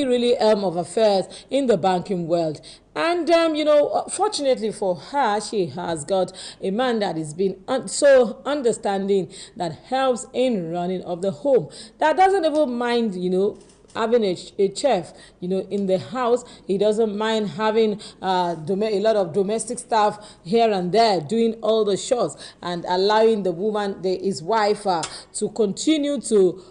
really of affairs in the banking world. And fortunately for her, she has got a man that is being so understanding, that helps in running of the home, that doesn't even mind having a chef in the house. He doesn't mind having a lot of domestic staff here and there doing all the chores, and allowing the woman, his wife, to continue to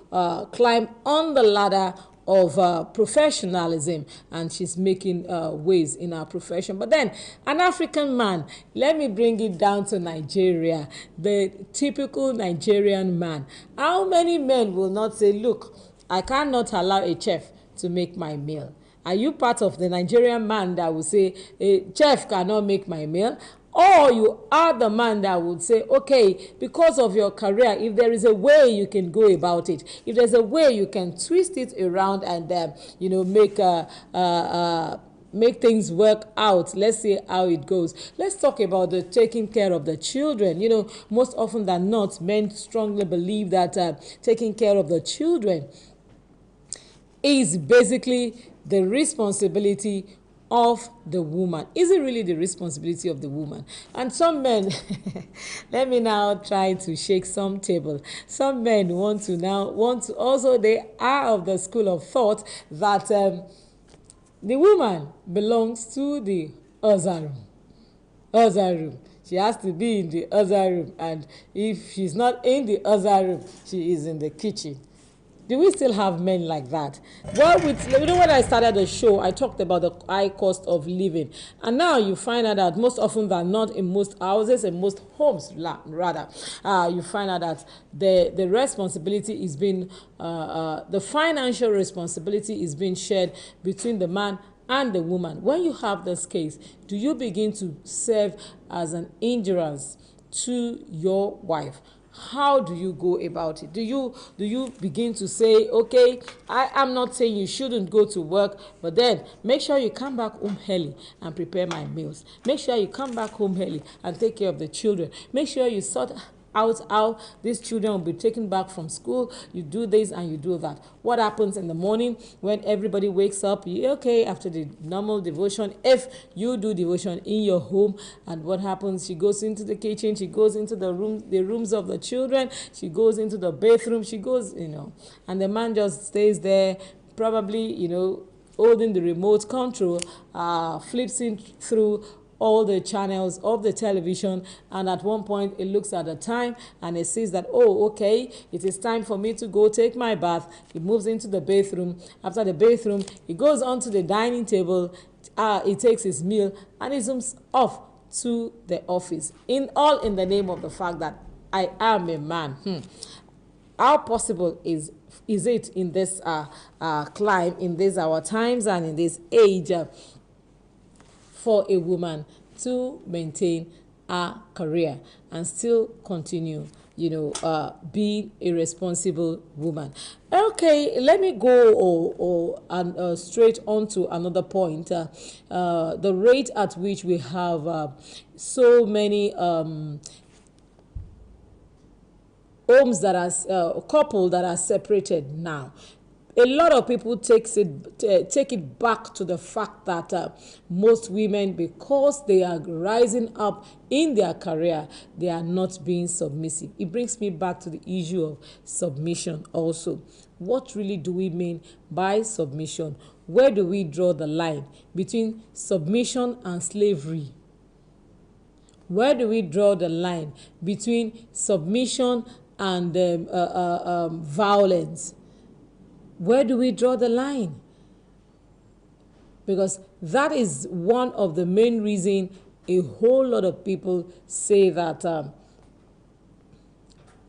climb on the ladder of professionalism, and she's making ways in our profession. But then an African man, let me bring it down to Nigeria, the typical Nigerian man. How many men will not say, look, I cannot allow a chef to make my meal? Are you part of the Nigerian man that will say a chef cannot make my meal? Or you are the man that would say, okay, because of your career, if there is a way you can go about it, if there's a way you can twist it around and make things work out, let's see how it goes. Let's talk about the taking care of the children. Most often than not, men strongly believe that taking care of the children is basically the responsibility of the woman. Is it really the responsibility of the woman? And some men, let me now try to shake some table. Some men want to also, they are of the school of thought that the woman belongs to the other room. She has to be in the other room, and if she's not in the other room, she is in the kitchen. Do we still have men like that? Well, when I started the show, I talked about the high cost of living. And now you find out that most often than not, in most houses and most homes, rather, you find out that the responsibility is being, the financial responsibility is being shared between the man and the woman. When you have this case, do you begin to serve as an hindrance to your wife? How do you go about it? Do you begin to say, okay, I am not saying you shouldn't go to work, but then make sure you come back home early and prepare my meals. Make sure you come back home early and take care of the children. Make sure you sort out how these children will be taken back from school. You do this and you do that. What happens in the morning when everybody wakes up? Okay, after the normal devotion, if you do devotion in your home, and what happens? She goes into the kitchen, she goes into the rooms of the children, she goes into the bathroom, she goes, and the man just stays there, probably, holding the remote control, flips in through all the channels of the television, and at one point it looks at the time and it sees that, oh, okay, it is time for me to go take my bath. He moves into the bathroom. After the bathroom, he goes onto the dining table, he takes his meal, and he zooms off to the office, in the name of the fact that I am a man. How possible is it in this climb, in these our times and in this age, for a woman to maintain a career and still continue, being a responsible woman? Okay, let me go straight on to another point. The rate at which we have so many homes that are couple that are separated now. A lot of people take it back to the fact that most women, because they are rising up in their career, they are not being submissive. It brings me back to the issue of submission also. What really do we mean by submission? Where do we draw the line between submission and slavery? Where do we draw the line between submission and violence? Where do we draw the line? Because that is one of the main reasons a whole lot of people say that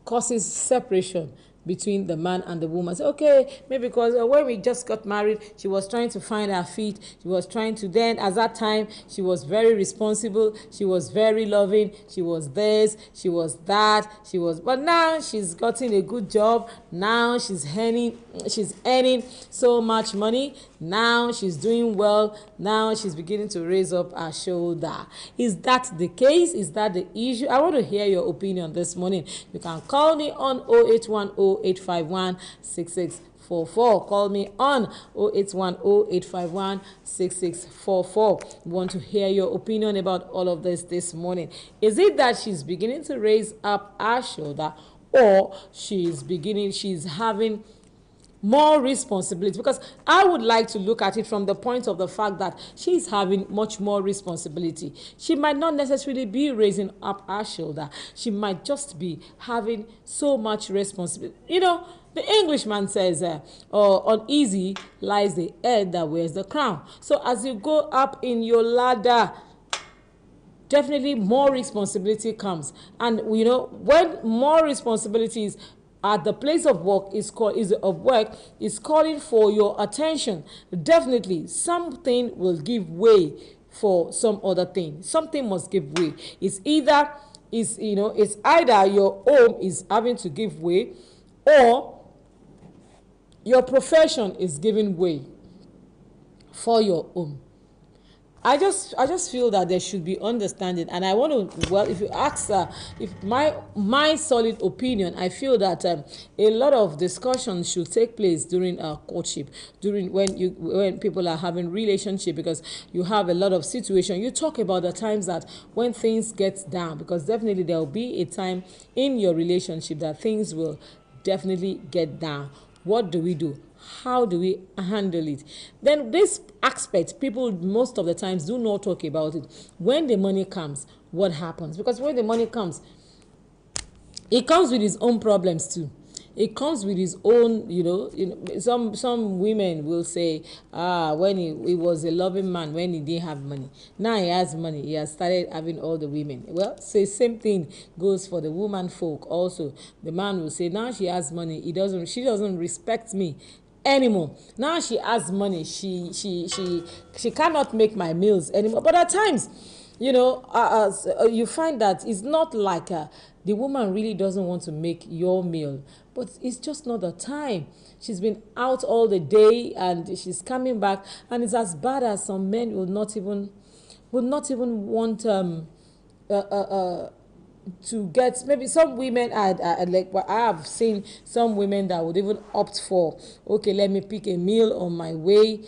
causes separation between the man and the woman. Say, okay, maybe because when we just got married, she was trying to find her feet. She was trying to, then at that time, she was very responsible. She was very loving. She was this, she was that, but now she's gotten a good job. Now she's earning so much money. Now she's doing well. Now she's beginning to raise up her shoulder. Is that the case? Is that the issue? I want to hear your opinion this morning. You can call me on 0810 851 66 6644. Call me on 08108516644. Want to hear your opinion about all of this morning. Is it that she's beginning to raise up her shoulder, or she's having more responsibility? Because I would like to look at it from the point of the fact that she's having much more responsibility. She might not necessarily be raising up her shoulder. She might just be having so much responsibility. The Englishman says, uneasy lies the head that wears the crown. So as you go up in your ladder, definitely more responsibility comes. And when more responsibilities at the place of work is calling for your attention, definitely something will give way for some other thing. Something must give way. It's either your home is having to give way, or your profession is giving way for your home. I just feel that there should be understanding, and I want to, if you ask if my solid opinion, I feel that a lot of discussions should take place during courtship, during when people are having relationship, because you have a lot of situation. You talk about the times that when things get down, because definitely there will be a time in your relationship that things will definitely get down. What do we do? How do we handle it? Then this aspect, people most of the times do not talk about it. When the money comes, what happens? Because when the money comes, it comes with its own problems too. It comes with his own, some women will say, when he was a loving man, when he didn't have money. Now he has money. He has started having all the women. Well, so same thing goes for the woman folk also. The man will say, now she has money. She doesn't respect me anymore. Now she has money. She cannot make my meals anymore. But at times, you find that it's not like the woman really doesn't want to make your meal, but it's just not the time. She's been out all the day and she's coming back, and it's as bad as some men would not even want to get. Maybe some women I have seen some women that would even opt for, okay, let me pick a meal on my way,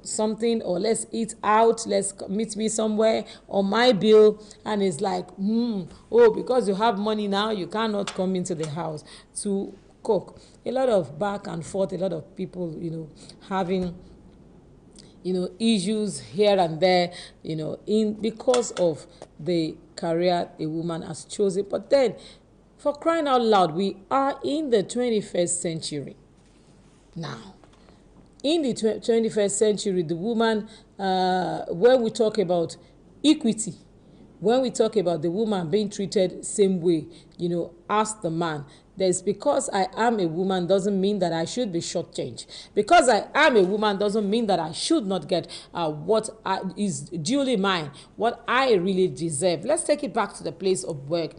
something, or let's eat out, let's meet me somewhere on my bill. And it's like, because you have money now, you cannot come into the house to cook. A lot of back and forth, a lot of people having issues here and there, because of the career a woman has chosen. But then, for crying out loud, we are in the 21st century now. In the 21st century, the woman, when we talk about equity, when we talk about the woman being treated same way, as the man, there's, because I am a woman doesn't mean that I should be shortchanged. Because I am a woman doesn't mean that I should not get what is duly mine, what I really deserve. Let's take it back to the place of work.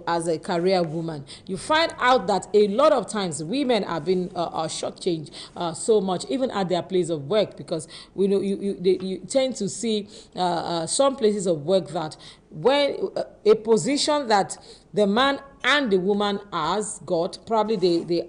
As a career woman, you find out that a lot of times women are being shortchanged so much, even at their place of work, because you tend to see some places of work that when a position that the man and the woman has got, probably they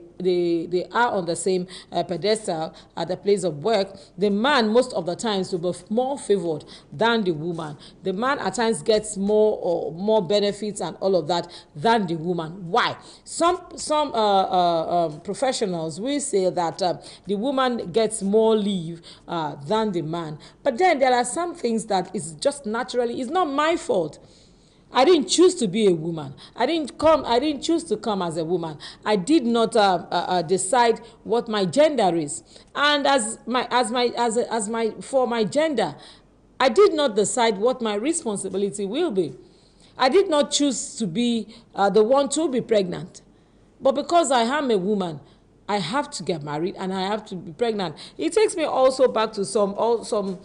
are on the same pedestal at the place of work, the man most of the times will be more favored than the woman. The man at times gets more benefits and all of that than the woman. Why? Some professionals will say that the woman gets more leave than the man. But then there are some things that is just naturally, it's not my fault. I didn't choose to be a woman. I didn't choose to come as a woman. I did not decide what my gender is. And for my gender, I did not decide what my responsibility will be. I did not choose to be the one to be pregnant. But because I am a woman, I have to get married and I have to be pregnant. It takes me also back to some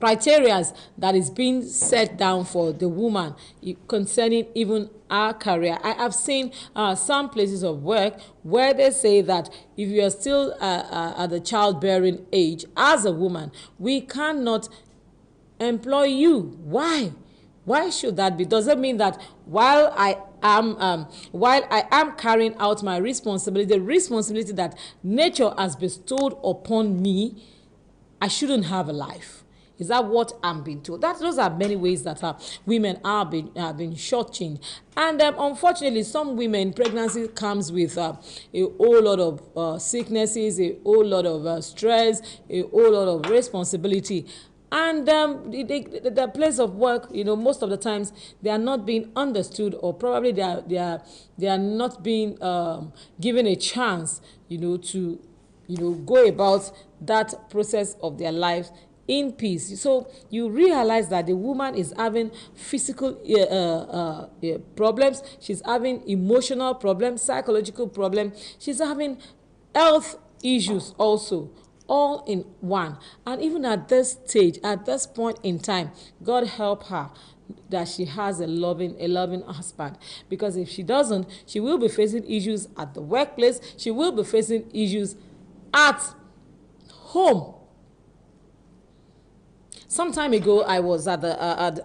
criteria that is being set down for the woman concerning even our career. I have seen some places of work where they say that if you are still at the childbearing age as a woman, we cannot employ you. Why? Why should that be? Does it mean that while I am carrying out my responsibility, the responsibility that nature has bestowed upon me, I shouldn't have a life? Is that what I'm being told? Those are many ways that women are being shortchanged. And unfortunately, some women, pregnancy comes with a whole lot of sicknesses, a whole lot of stress, a whole lot of responsibility. And the place of work, most of the times they are not being understood, or probably they are not being given a chance, to go about that process of their lives in peace. So you realize that the woman is having physical problems, she's having emotional problems, psychological problems, she's having health issues also, all in one. And even at this stage, at this point in time, God help her that she has a loving husband. Because if she doesn't, she will be facing issues at the workplace, she will be facing issues at home. Some time ago, I was at the at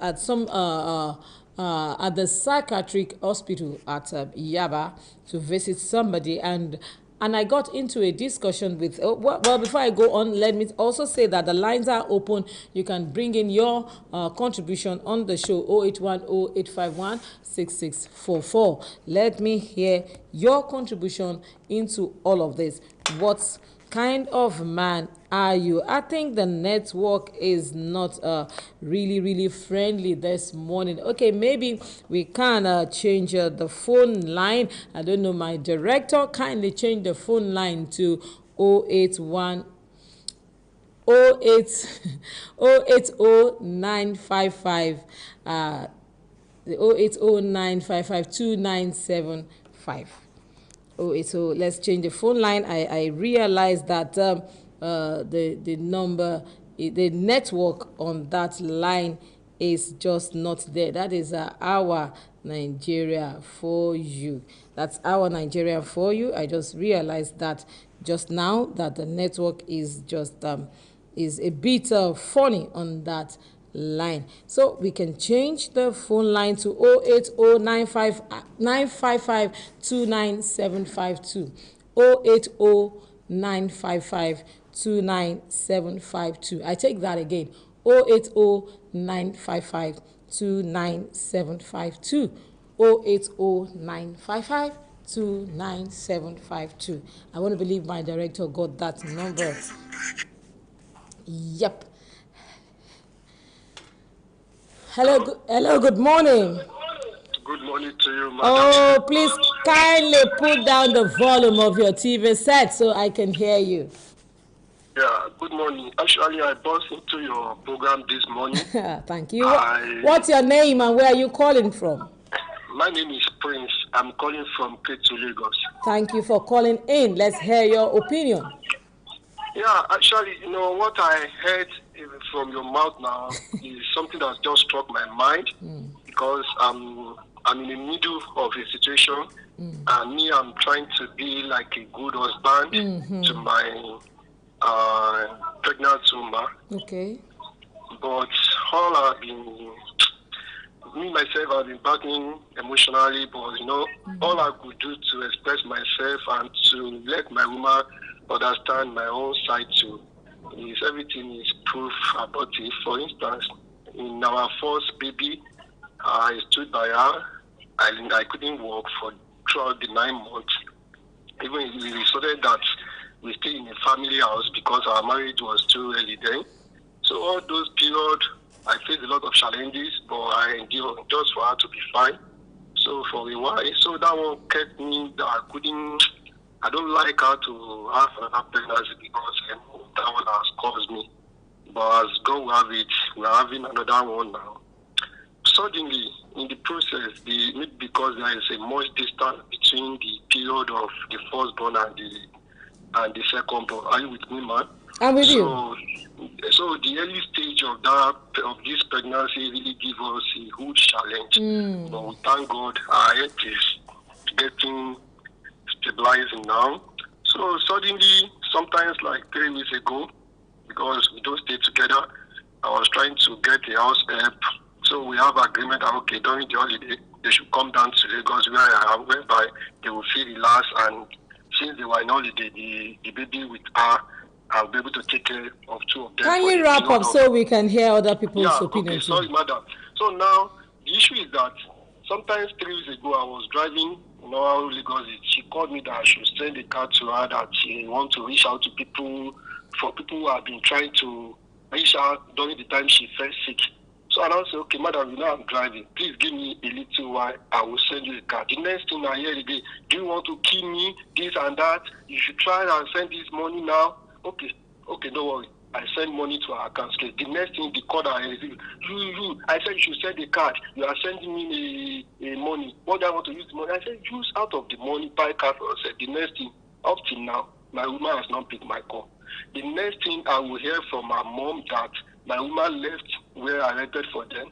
the psychiatric hospital at Yaba to visit somebody, and I got into a discussion with. Well, before I go on, let me also say that the lines are open. You can bring in your contribution on the show 0810-851-6644. Let me hear your contribution into all of this. What kind of man are you? I think the network is not really friendly this morning. Okay, maybe we can change the phone line. I don't know, my director, kindly change the phone line to 081 08 080 080955297 so let's change the phone line. I realized that the number, the network on that line is just not there. That is our Nigeria for you. That's our Nigeria for you. I just realized that just now, that the network is just is a bit funny on that line. So we can change the phone line to 08095529752. 08095529752. I take that again. 08095529752. 08095529752. I want to believe my director got that number. Yep. Hello, good morning. Good morning to you, madam. Oh, please kindly put down the volume of your TV set so I can hear you. Yeah, good morning. Actually, I buzzed into your program this morning. Thank you. What's your name and where are you calling from? My name is Prince. I'm calling from Ketu, Lagos. Thank you for calling in. Let's hear your opinion. Yeah, actually, what I heard from your mouth now is something that just struck my mind because I'm in the middle of a situation and I'm trying to be like a good husband to my pregnant woman. Okay. But all I've been, me myself, I've been battling emotionally, but all I could do to express myself and to let my woman understand my own side too is everything is proof about it. For instance, in our first baby, I stood by her. I couldn't walk throughout the 9 months. Even if we decided that we stay in a family house because our marriage was too early then. So all those periods, I faced a lot of challenges, but I endured just for her to be fine. So for a while, so that one kept me that I don't like her to have another pregnancy because that one has caused me. But as God will have it, we're having another one now. Suddenly, in the process, because there is a much distance between the period of the firstborn and the secondborn. Are you with me, man? I'm with you. So the early stage of this pregnancy really gives us a huge challenge. But we thank God our health is getting stabilizing now. So suddenly, sometimes like 3 weeks ago, because we don't stay together, I was trying to get a house help So we have agreement that, okay, during the holiday, they should come down to Lagos where I am, whereby they will feel relaxed. And since they were in holiday, the baby with her, I'll be able to take care of two of them. Can you wrap up so we can hear other people's opinion? Okay, sorry, madam. So now, the issue is that sometimes 3 weeks ago, I was driving how Lagos is. She called me that I should send a card to her that she wants to reach out to people, for people who have been trying to reach out during the time she fell sick. So I now say, okay, madam, I'm driving. Please give me a little while. I will send you a card. The next thing I hear again, do you want to kill me? This and that. You should try and send this money now. Okay, don't worry. I send money to our account. The next thing, the card I receive, I said you should send the card. You are sending me a money. What do I want to use the money? I said, use out of the money, buy card for yourself. The next thing, up till now, my woman has not picked my call. The next thing I will hear from my mom that my woman left where I rented for them.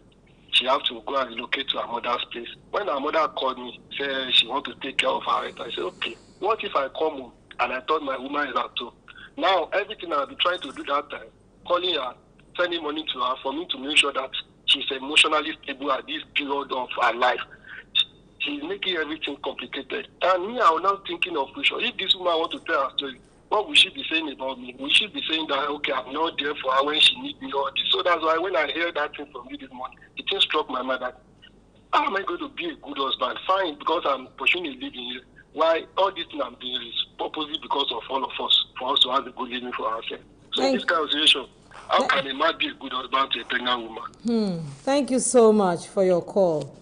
She have to go and relocate to her mother's place. When her mother called me, said she want to take care of her rent, I said, okay, what if I come home and I thought my woman is at home? Now, everything I'll be trying to do that time, calling her, sending money to her for me to make sure that she's emotionally stable at this period of her life. She's making everything complicated. And me, I was now thinking of which, if this woman want to tell her story, what will she be saying about me? Will she be saying that, okay, I'm not there for her when she needs me or this? So that's why when I heard that thing from you this morning, it just struck my mind that, how am I going to be a good husband? Fine, because I'm pursuing a living here. Why all this thing I'm doing is purposely because of all of us, for us to have a good living for ourselves. So in this kind of situation, how can a man be a good husband to a pregnant woman? Thank you so much for your call.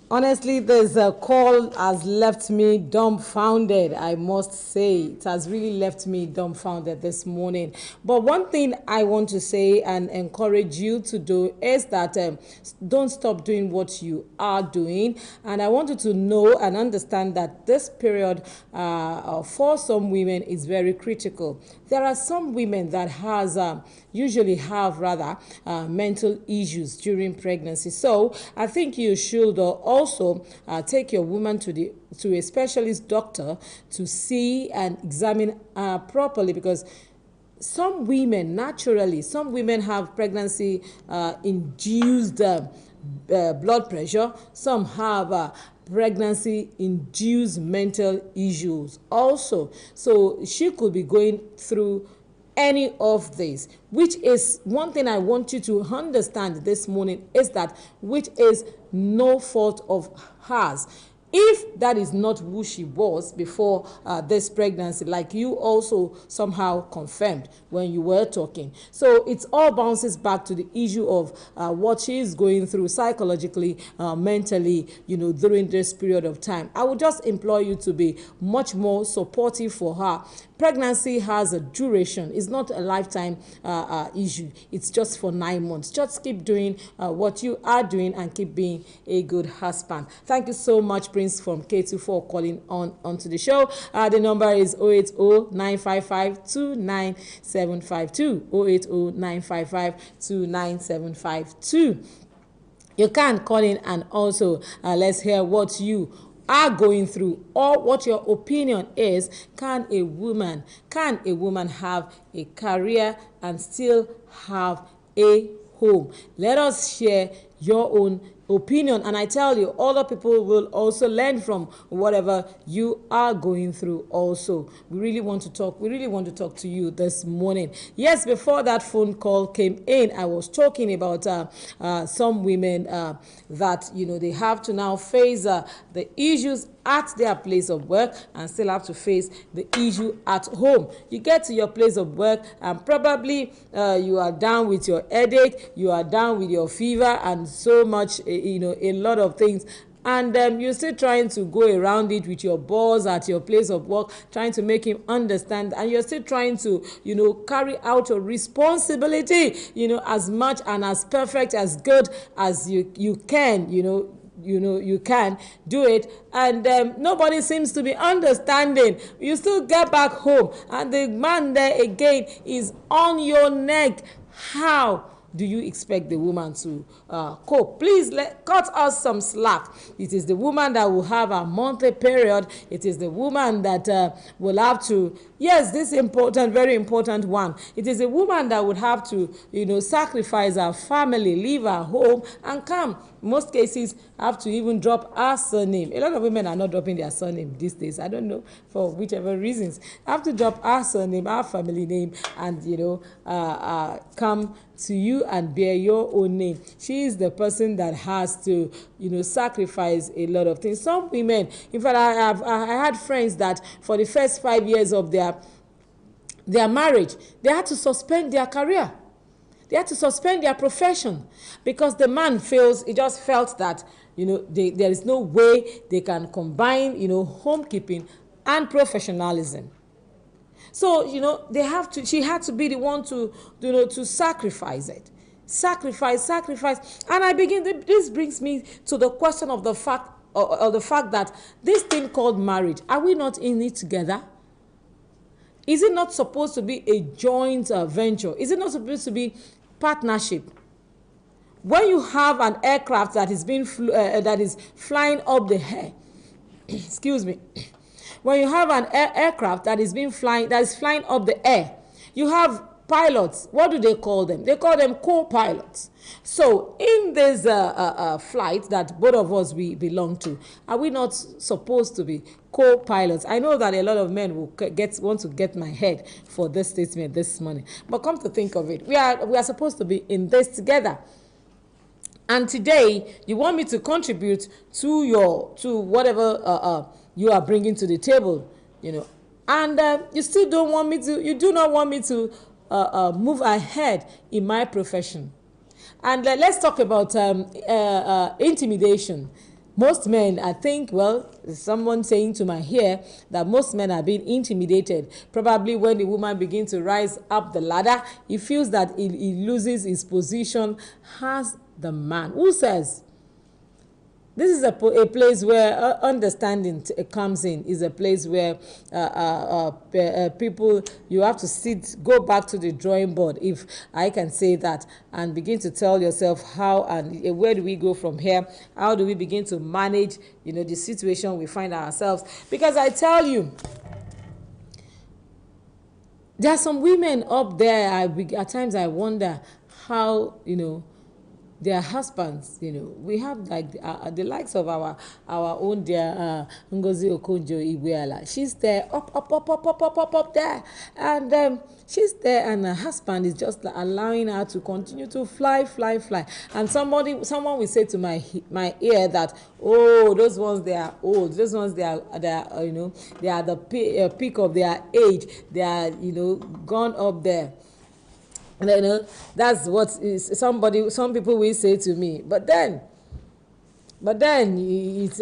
Honestly, this call has left me dumbfounded, I must say. It has really left me dumbfounded this morning. But one thing I want to say and encourage you to do is that don't stop doing what you are doing. And I want you to know and understand that this period for some women is very critical. There are some women that usually have mental issues during pregnancy. So I think you should also take your woman to a specialist doctor to see and examine properly, because some women have pregnancy induced blood pressure. Some have pregnancy-induced mental issues also. So she could be going through any of this, which is one thing I want you to understand this morning, is that which is no fault of hers. If that is not who she was before this pregnancy, like you also somehow confirmed when you were talking. So it all bounces back to the issue of what she is going through psychologically, mentally, during this period of time. I would just implore you to be much more supportive for her. Pregnancy has a duration. It's not a lifetime issue. It's just for 9 months. Just keep doing what you are doing and keep being a good husband. Thank you so much, Prince from K24, calling onto the show. The number is 080-955-29752. 080-955-29752. You can call in and also let's hear what you are going through or what your opinion is. Can a woman have a career and still have a home? Let us share your own opinion, and I tell you, other people will also learn from whatever you are going through also. We really want to talk to you this morning. Yes, before that phone call came in, I was talking about some women that they have to now face the issues at their place of work and still have to face the issue at home. You get to your place of work and probably you are down with your headache, you are down with your fever and so much, a lot of things. And you're still trying to go around it with your boss at your place of work, trying to make him understand, and you're still trying to, carry out your responsibility, as much and as perfect, as good as you can, you can do it, and nobody seems to be understanding. You still get back home and the man there again is on your neck. How do you expect the woman to cope? Please cut us some slack. It is the woman that will have a monthly period. It is the woman that will have to, yes, this important, very important one. It is a woman that would have to, sacrifice her family, leave her home, and come. Most cases have to even drop her surname. A lot of women are not dropping their surname these days. I don't know, for whichever reasons. Have to drop her surname, her family name, and come to you and bear your own name. She is the person that has to, sacrifice a lot of things. Some women, in fact, I had friends that for the first 5 years of their marriage, they had to suspend their career. They had to suspend their profession because the man feels, he just felt that, there is no way they can combine, homekeeping and professionalism. So, she had to be the one to, to sacrifice it. Sacrifice. And this brings me to the question of the fact that this thing called marriage, are we not in it together? Is it not supposed to be a joint venture? Is it not supposed to be partnership? When you have an aircraft that is that is flying up the air, excuse me. When you have an aircraft that is flying up the air, you have pilots. What do they call them? They call them co-pilots. So in this flight that both of us we belong to, are we not supposed to be co-pilots? I know that a lot of men will want to get my head for this statement this morning, but come to think of it, we are supposed to be in this together. And today you want me to contribute to whatever you are bringing to the table, and you still don't want me to. You do not want me to move ahead in my profession. And let's talk about intimidation. Most men, I think, someone saying to my ear that most men are being intimidated. Probably when the woman begins to rise up the ladder, he feels that he loses his position as the man. Who says? This is a place where understanding comes in. Is a place where people, you have to go back to the drawing board, if I can say that, and begin to tell yourself how and where do we go from here? How do we begin to manage, the situation we find ourselves? Because I tell you, there are some women up there. At times I wonder how, their husbands, we have like the likes of our own dear Ngozi Okonjo-Iweala. She's there up there, and she's there, and her husband is just allowing her to continue to fly. And someone will say to my ear that, oh, those ones, they are old. Those ones, they are they are the peak of their age. They are gone up there. And that's what some people will say to me. But then it's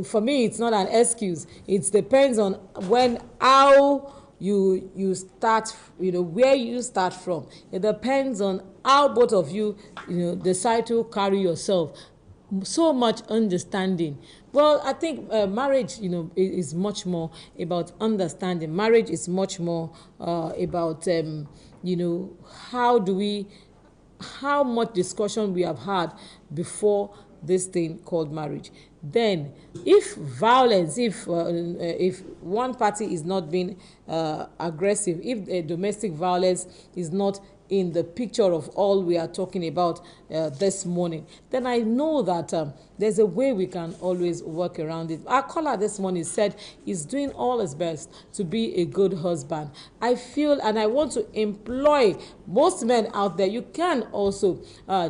for me, it's not an excuse. It depends on how you start, where you start from. It depends on how both of you, decide to carry yourself. So much understanding. Well, I think marriage, is much more about understanding. Marriage is much more about how much discussion we have had before this thing called marriage. Then, if violence, if one party is not being aggressive, if domestic violence is not in the picture of all we are talking about this morning, then I know that there's a way we can always work around it. Our caller this morning said he's doing all his best to be a good husband. I feel, and I want to employ most men out there, you can also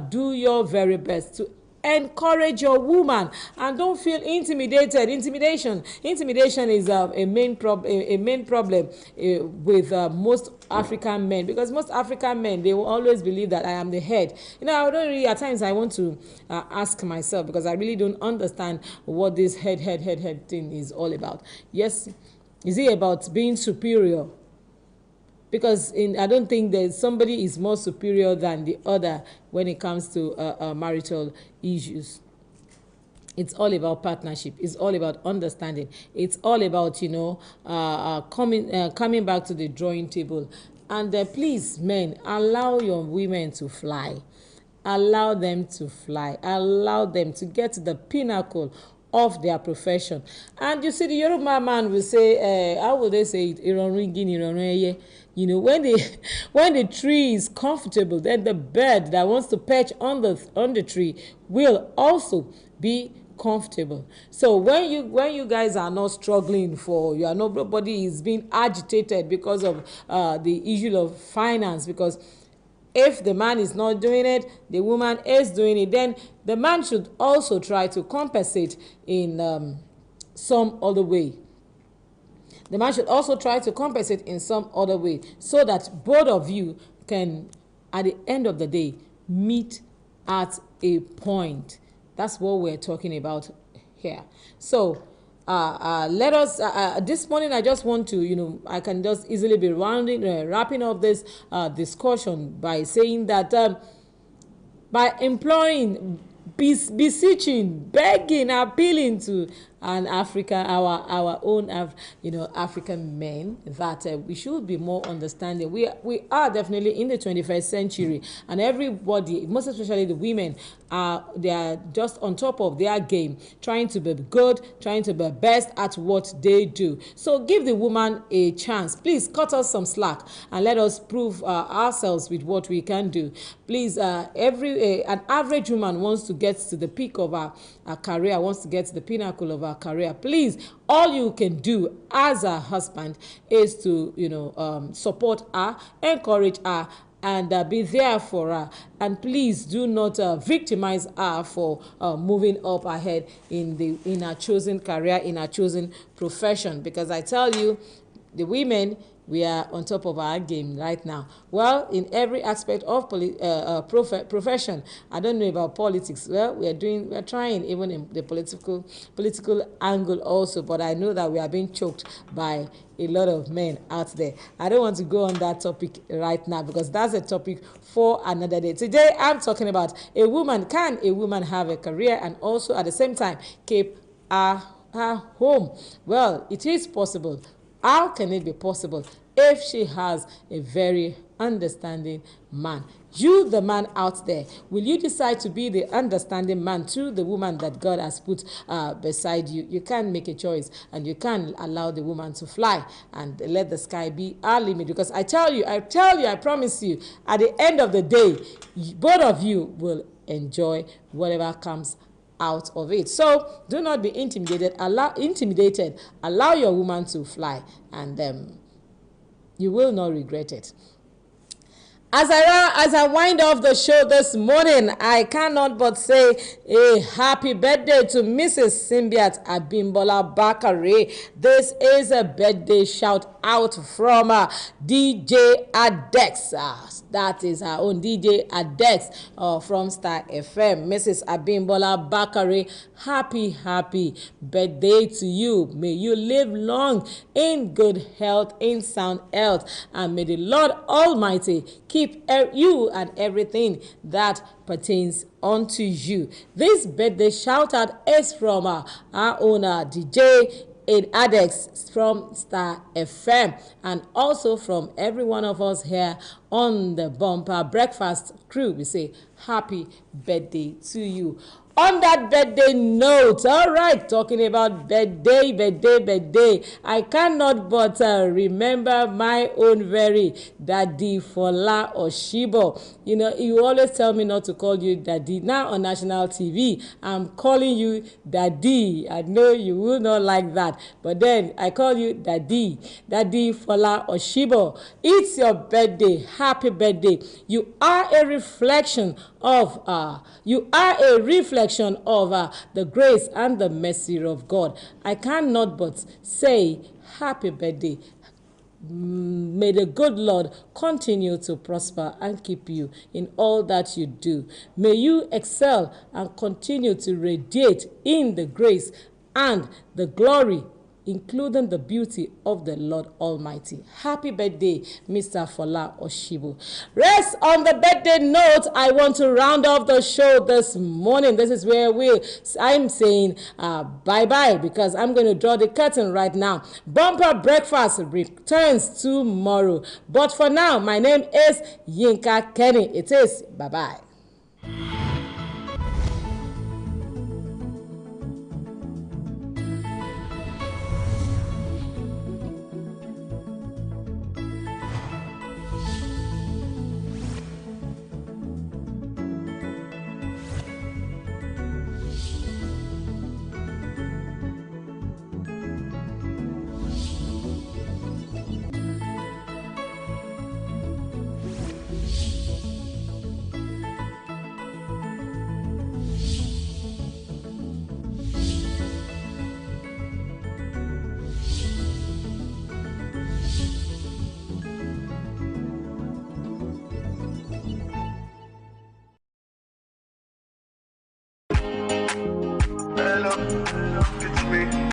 do your very best to encourage your woman, and don't feel intimidated. Intimidation is a main problem with most African men, because most African men, they will always believe that I am the head. I don't really, at times I want to ask myself, because I really don't understand what this head thing is all about. Yes, is it about being superior? Because I don't think that somebody is more superior than the other when it comes to marital issues. It's all about partnership. It's all about understanding. It's all about coming back to the drawing table. And please, men, allow your women to fly. Allow them to fly. Allow them to get to the pinnacle of their profession. And you see, the Yoruba man will say, how will they say it? You know, when the when the tree is comfortable, then the bird that wants to perch on the tree will also be comfortable. So when you guys are not struggling for, you are not, nobody is being agitated because of the issue of finance, because if the man is not doing it, the woman is doing it, then the man should also try to compensate in some other way. The man should also try to compensate in some other way, so that both of you can, at the end of the day, meet at a point. That's what we're talking about here. So let us, this morning I just want to, you know, I can just easily be wrapping up this discussion by saying that by imploring, beseeching, begging, appealing to an Africa, our own African men, that we should be more understanding. We are definitely in the 21st century, and everybody, most especially the women, they are just on top of their game, trying to be good, trying to be best at what they do. So give the woman a chance. Please cut us some slack and let us prove ourselves with what we can do. Please, an average woman wants to get to the peak of her career, wants to get to the pinnacle of her career. Please, all you can do as a husband is to support her, encourage her, and be there for her. And please do not victimize her for moving up ahead in her chosen career, in her chosen profession, because I tell you, the women, we are on top of our game right now. Well, in every aspect of profession. I don't know about politics. Well, we're trying, even in the political angle also, but I know that we are being choked by a lot of men out there. I don't want to go on that topic right now, because that's a topic for another day. Today, I'm talking about can a woman have a career and also at the same time keep her home? Well, it is possible. How can it be possible? If she has a very understanding man. You, the man out there, will you decide to be the understanding man to the woman that God has put beside you? You can't make a choice, and you can't allow the woman to fly and let the sky be our limit. Because I promise you, at the end of the day, both of you will enjoy whatever comes out of it. So do not be intimidated. Allow your woman to fly, and you will not regret it. As I wind off the show this morning, I cannot but say a happy birthday to Mrs. Simbiat Abimbola Bakare. This is a birthday shout out from DJ Adex. That is our own DJ Adex from Star FM. Mrs. Abimbola Bakare, happy birthday to you. May you live long in good health, in sound health, and may the Lord Almighty keep you and everything that pertains unto you. This birthday shout out is from our owner DJ Adex from Star FM, and also from every one of us here on the Bumper Breakfast crew. We say happy birthday to you. On that birthday note, all right, talking about birthday, I cannot but remember my own very Daddy Fola Oshibo. You know, you always tell me not to call you Daddy. Now on national TV, I'm calling you Daddy. I know you will not like that, but then I call you Daddy Fola Oshibo. It's your birthday. Happy birthday. You are a reflection of the grace and the mercy of God. I cannot but say happy birthday. May the good Lord continue to prosper and keep you in all that you do. May you excel and continue to radiate in the grace and the glory including the beauty of the Lord Almighty. Happy birthday, Mr. Fola Oshibu. Rest on the birthday note, I want to round off the show this morning. This is where I'm saying bye-bye, because I'm going to draw the curtain right now. Bumper Breakfast returns tomorrow. But for now, my name is Yinka Kenny. It is bye-bye.